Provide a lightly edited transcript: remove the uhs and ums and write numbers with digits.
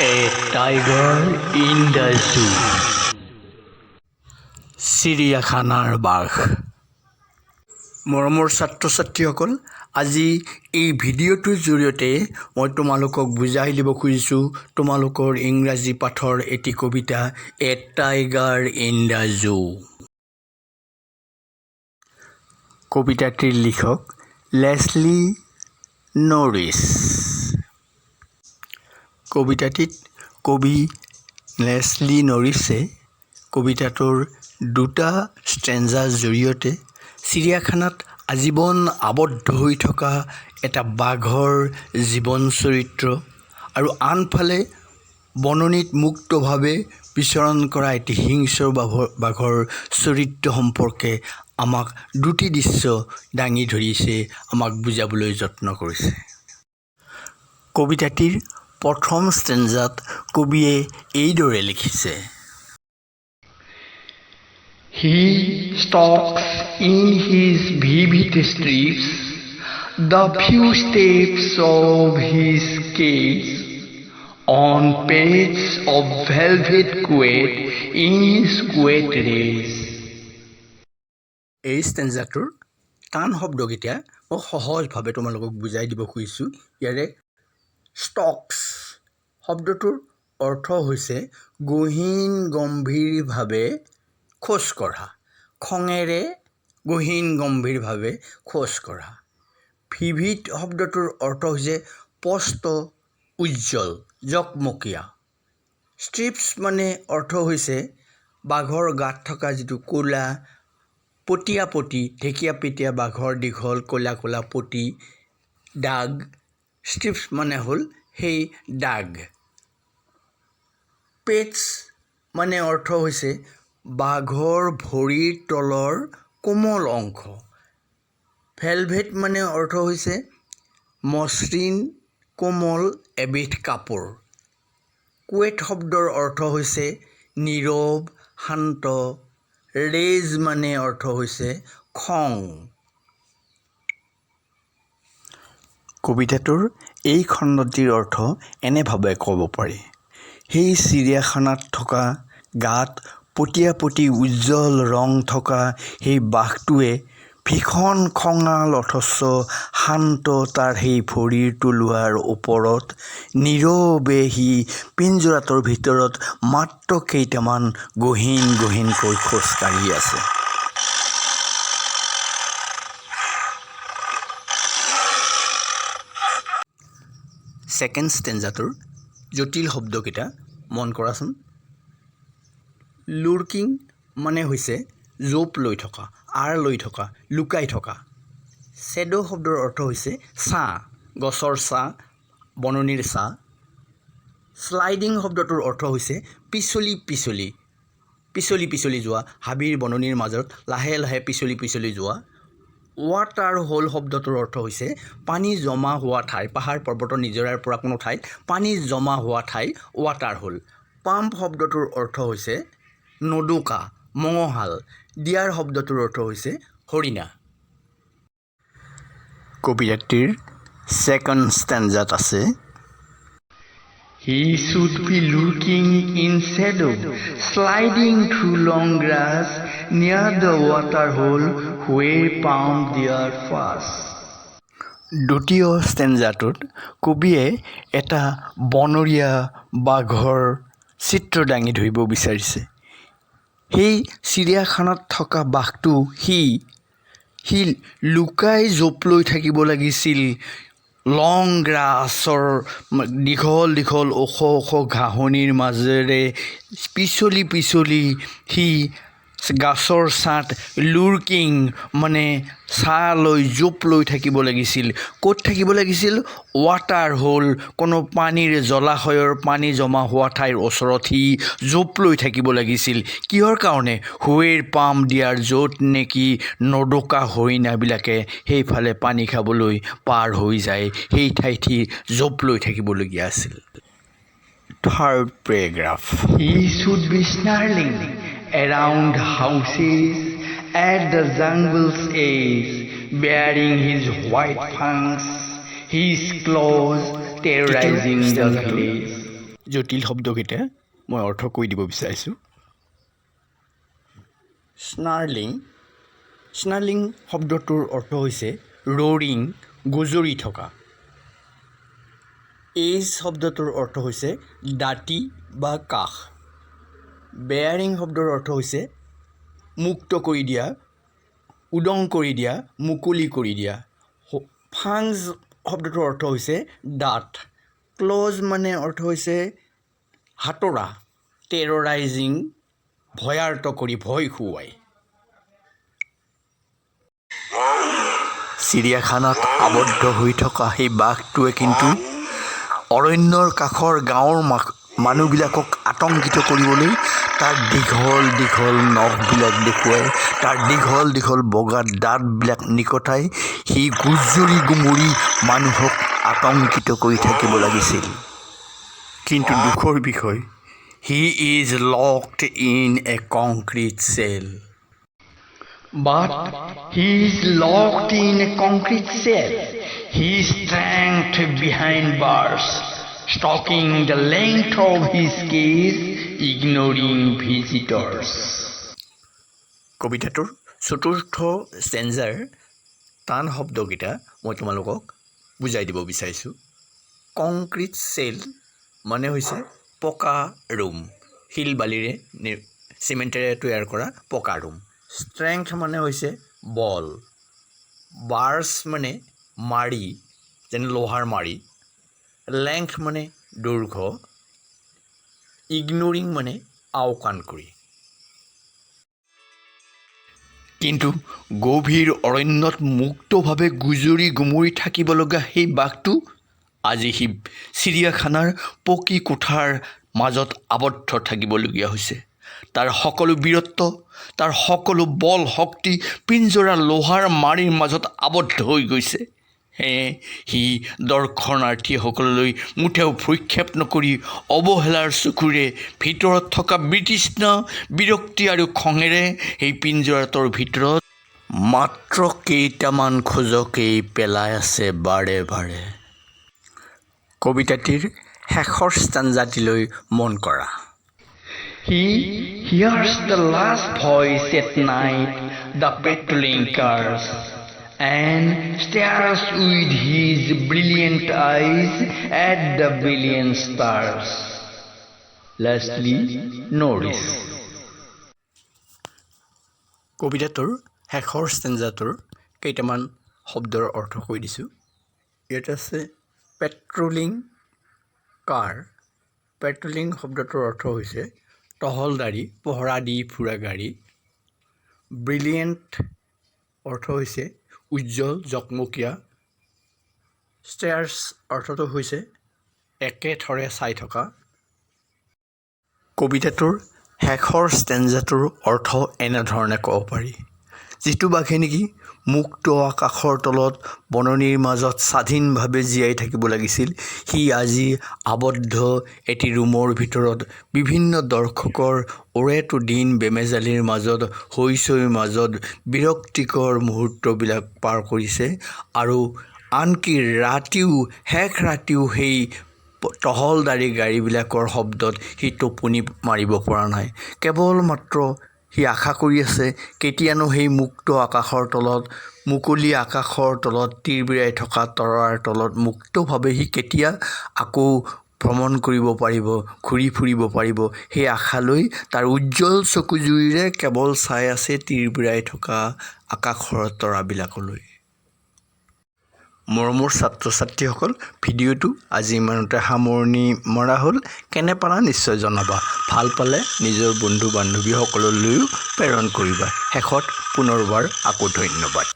A tiger in the zoo. চিৰিয়াখানাৰ বাঘ। মৰমৰ ছাত্ৰ ছাত্ৰীসকল, আজি এই ভিডিঅ'টোৰ জৰিয়তে মই তোমালোকক বুজাই দিব খুজিছোঁ তোমালোকৰ ইংৰাজী পাঠৰ এটি কবিতা a tiger in the zoo. কবিতাটিৰ লিখক লেছলি নৰিছ। কবিতাটিত কবি লেছলি নৰিছে কবিতাটোৰ দুটা ষ্টেঞ্জাৰ জৰিয়তে চিৰিয়াখানাত আজীৱন আবদ্ধ হৈ থকা এটা বাঘৰ জীৱন চৰিত্ৰ আৰু আনফালে বননিত মুক্তভাৱে বিচৰণ কৰা এটি হিংস্ৰ বাঘৰ চৰিত্ৰ সম্পৰ্কে আমাক দুটি দৃশ্য দাঙি ধৰিছে, আমাক বুজাবলৈ যত্ন কৰিছে। কবিতাটিৰ প্ৰথম ষ্টেঞ্জাত কবিয়ে এইদৰে লিখিছে: He stalks in his vivid strips the few steps of his cage on pads of velvet quaid in squat rays. এই ষ্টেঞ্জাটোৰ টান শব্দকেইটা মই সহজভাৱে তোমালোকক বুজাই দিব খুজিছোঁ। ইয়াৰে ষ্টক্স শব্দটোৰ অৰ্থ হৈছে গহীন গম্ভীৰভাৱে খোজ কঢ়া, খঙেৰে গহীন গম্ভীৰভাৱে খোজ কঢ়া। ভিভিড শব্দটোৰ অৰ্থ হৈছে স্পষ্ট, উজ্জ্বল, জকমকীয়া। ষ্ট্ৰিপছ মানে অৰ্থ হৈছে বাঘৰ গাত থকা যিটো ক'লা পতীয়া পতি, ঢেকীয়া পেটীয়া বাঘৰ দীঘল ক'লা ক'লা পতি, দাগ। ষ্ট্ৰিপছ মানে হ'ল সেই দাগ। পেটছ মানে অৰ্থ হৈছে বাঘৰ ভৰিৰ তলৰ কোমল অংশ। ভেলভেট মানে অৰ্থ হৈছে মসৃণ কোমল এবিধ কাপোৰ। কুৱেট শব্দৰ অৰ্থ হৈছে নীৰৱ, শান্ত। ৰেজ মানে অৰ্থ হৈছে খং। কবিতাটোৰ এই খণ্ডটিৰ অৰ্থ এনেভাৱে ক'ব পাৰি: সেই চিৰিয়াখানাত থকা গাত পতীয়া পতি উজ্জ্বল ৰং থকা সেই বাঘটোৱে ভীষণ খঙাল অথচ শান্ত তাৰ সেই ভৰিৰ তলুৱাৰ ওপৰত নীৰৱে সি পিঞ্জৰাটোৰ ভিতৰত মাত্ৰ কেইটামান গহীন গহীনকৈ খোজকাঢ়ি আছে। ছেকেণ্ড ষ্টেঞ্জাটোৰ জটিল শব্দকেইটা মন কৰাচোন। লুৰকিং মানে হৈছে জোপ লৈ থকা, আঁৰ লৈ থকা, লুকাই থকা। শ্বেডো শব্দৰ অৰ্থ হৈছে ছাঁ, গছৰ ছাঁ, বননিৰ ছাঁ। শ্লাইডিং শব্দটোৰ অৰ্থ হৈছে পিছলি পিছলি, পিছলি পিছলি যোৱা, হাবিৰ বননিৰ মাজত লাহে লাহে পিছলি পিছলি যোৱা। ৱাটাৰ হোল শব্দটোৰ অৰ্থ হৈছে পানী জমা হোৱা ঠাই, পাহাৰ পৰ্বতৰ নিজৰাৰ পৰা কোনো ঠাইত পানী জমা হোৱা ঠাই ৱাটাৰ হোল। পাম্প শব্দটোৰ অৰ্থ হৈছে নদুকা, মঙহাল। ডিয়াৰ শব্দটোৰ অৰ্থ হৈছে হৰিণা। কবিতাটিৰ ছেকেণ্ড ষ্টেঞ্জাত আছে: He should be lurking in shadow, sliding through long grass near the water hole where found their first. দ্বিতীয় ষ্টেঞ্জাটোত কবিয়ে এটা বনৰীয়া বাঘৰ চিত্ৰ দাঙি ধৰিব বিচাৰিছে। সেই চিৰিয়াখানাত থকা বাঘটো সি লুকাই জোপ লৈ থাকিব লাগিছিল। লং গ্ৰাছৰ দীঘল দীঘল ওখ ওখ ঘাঁহনিৰ মাজেৰে পিছলি পিছলি সি গাছৰ ছাঁত লুৰকিং মানে ছাঁ লৈ জোপ লৈ থাকিব লাগিছিল। ক'ত থাকিব লাগিছিল? ৱাটাৰ হোল, কোনো পানীৰ জলাশয়ৰ পানী জমা হোৱা ঠাইৰ ওচৰত সি জোপ লৈ থাকিব লাগিছিল। কিহৰ কাৰণে? হুৱেৰ পাম দিয়াৰ, য'ত নেকি নদকা হৰিণাবিলাকে সেইফালে পানী খাবলৈ পাৰ হৈ যায়, সেই ঠাইত সি জোপ লৈ থাকিবলগীয়া আছিল। Third paragraph: He should be snarling around houses at the jungle's edge, bearing his white fangs, his claws terrorizing the village. জটিল শব্দকেইটা মই অৰ্থ কৈ দিব বিচাৰিছোঁ। স্নাৰ্লিং শব্দটোৰ অৰ্থ হৈছে ৰ'ৰিং, গুজৰি থকা। এইজ শব্দটোৰ অৰ্থ হৈছে দাঁতি বা কাষ। বেয়াৰিং শব্দৰ অৰ্থ হৈছে মুক্ত কৰি দিয়া, উদং কৰি দিয়া, মুকলি কৰি দিয়া। ফাংজ শব্দটোৰ অৰ্থ হৈছে দাঁত। ক্ল'জ মানে অৰ্থ হৈছে হাতোৰা, টেৰৰাইজিং, ভয়াৰ্ত কৰি, ভয় খুৱাই। চিৰিয়াখানাত আবদ্ধ হৈ থকা সেই বাঘটোৱে কিন্তু অৰণ্যৰ কাষৰ গাঁৱৰ মানুহবিলাকক আতংকিত কৰিবলৈ তাৰ দীঘল দীঘল নখবিলাক দেখুৱাই, তাৰ দীঘল দীঘল বগা দাঁতবিলাক নিকটাই সি গুজৰি গুমৰি মানুহক আতংকিত কৰি থাকিব লাগিছিল। কিন্তু দুখৰ বিষয়, he is locked in a concrete cell. But he is locked in a concrete cell. He is trapped behind bars, stalking the length of his cage, ignoring visitors. কবিতাটোৰ চতুৰ্থ ষ্টেঞ্জাৰ টান শব্দকেইটা মই তোমালোকক বুজাই দিব বিচাৰিছোঁ। কংক্ৰিট চেল মানে হৈছে পকা ৰুম, শিল বালিৰে চিমেণ্টেৰে তৈয়াৰ কৰা পকা ৰুম। ষ্ট্ৰেংথ মানে হৈছে বল। বাৰ্ছ মানে মাৰি, যেনে লোহাৰ মাৰি। লেংথ মানে দৈৰ্ঘ্য। ইগনৰিং মানে আওকাণ কৰি। কিন্তু গভীৰ অৰণ্যত মুক্তভাৱে গুজৰি গুমৰি থাকিব লগা সেই বাঘটো আজি সি চিৰিয়াখানাৰ পকী কোঠাৰ মাজত আবদ্ধ থাকিবলগীয়া হৈছে। তাৰ সকলো বীৰত্ব, তাৰ সকলো বল শক্তি পিঞ্জৰা লোহাৰ মাৰিৰ মাজত আবদ্ধ হৈ গৈছে। সেয়ে সি দৰ্শনাৰ্থীসকললৈ মুঠেও ভ্ৰক্ষেপ নকৰি অৱহেলাৰ চকুৰে ভিতৰত থকা বিতৃষ্ণা, বিৰক্তি আৰু খঙেৰে সেই পিঞ্জৰাটোৰ ভিতৰত মাত্ৰ কেইটামান খোজকেই পেলাই আছে বাৰে বাৰে। কবিতাটিৰ শেষৰ ষ্টাঞ্জাটিলৈ মন কৰা। He hears the last voice at night, the patrolling cars, and stares with his brilliant eyes at the billion stars. Leslie Norris. কবিতাটোৰ শেষৰ ষ্টেঞ্জাটোৰ কেইটামান শব্দৰ অৰ্থ কৈ দিছোঁ। ইয়াত আছে পেট্ৰলিং কাৰ। পেট্ৰলিং শব্দটোৰ অৰ্থ হৈছে টহলদাৰী, পহৰা দি ফুৰা গাড়ী। ব্ৰিলিয়েণ্ট অৰ্থ হৈছে উজ্জ্বল, জকমকীয়া। ষ্টেয়াৰ্ছ অৰ্থটো হৈছে একেথৰে চাই থকা। কবিতাটোৰ শেষৰ ষ্টেঞ্জাটোৰ অৰ্থ এনেধৰণে ক'ব পাৰি। যিটো বাঘে নেকি মুক্ত আকাশৰ তলত বননিৰ মাজত স্বাধীনভাৱে জীয়াই থাকিব লাগিছিল, সি আজি আবদ্ধ এটি ৰুমৰ ভিতৰত বিভিন্ন দৰ্শকৰ ওৰেটো দিন বেমেজালিৰ মাজত, হৈচৈৰ মাজত বিৰক্তিকৰ মুহূৰ্তবিলাক পাৰ কৰিছে। আৰু আনকি ৰাতিও, শেষ ৰাতিও সেই টহলদাৰী গাড়ীবিলাকৰ শব্দত সি টোপনি মাৰিব পৰা নাই। কেৱল মাত্ৰ সি আশা কৰি আছে কেতিয়ানো সেই মুক্ত আকাশৰ তলত, মুকলি আকাশৰ তলত, তিৰবিৰাই থকা তৰাৰ তলত মুক্তভাৱে সি কেতিয়া আকৌ ভ্ৰমণ কৰিব পাৰিব, ঘূৰি ফুৰিব পাৰিব, সেই আশালৈ তাৰ উজ্জ্বল চকুজুৰিৰে কেৱল চাই আছে তিৰবিৰাই থকা আকাশৰ তৰাবিলাকলৈ। মৰমৰ ছাত্ৰ ছাত্ৰীসকল, ভিডিঅ'টো আজি ইমানতে সামৰণি মৰা হ'ল। কেনে পালা নিশ্চয় জনাবা। ভাল পালে নিজৰ বন্ধু বান্ধৱীসকললৈও প্ৰেৰণ কৰিবা। শেষত পুনৰবাৰ আকৌ ধন্যবাদ।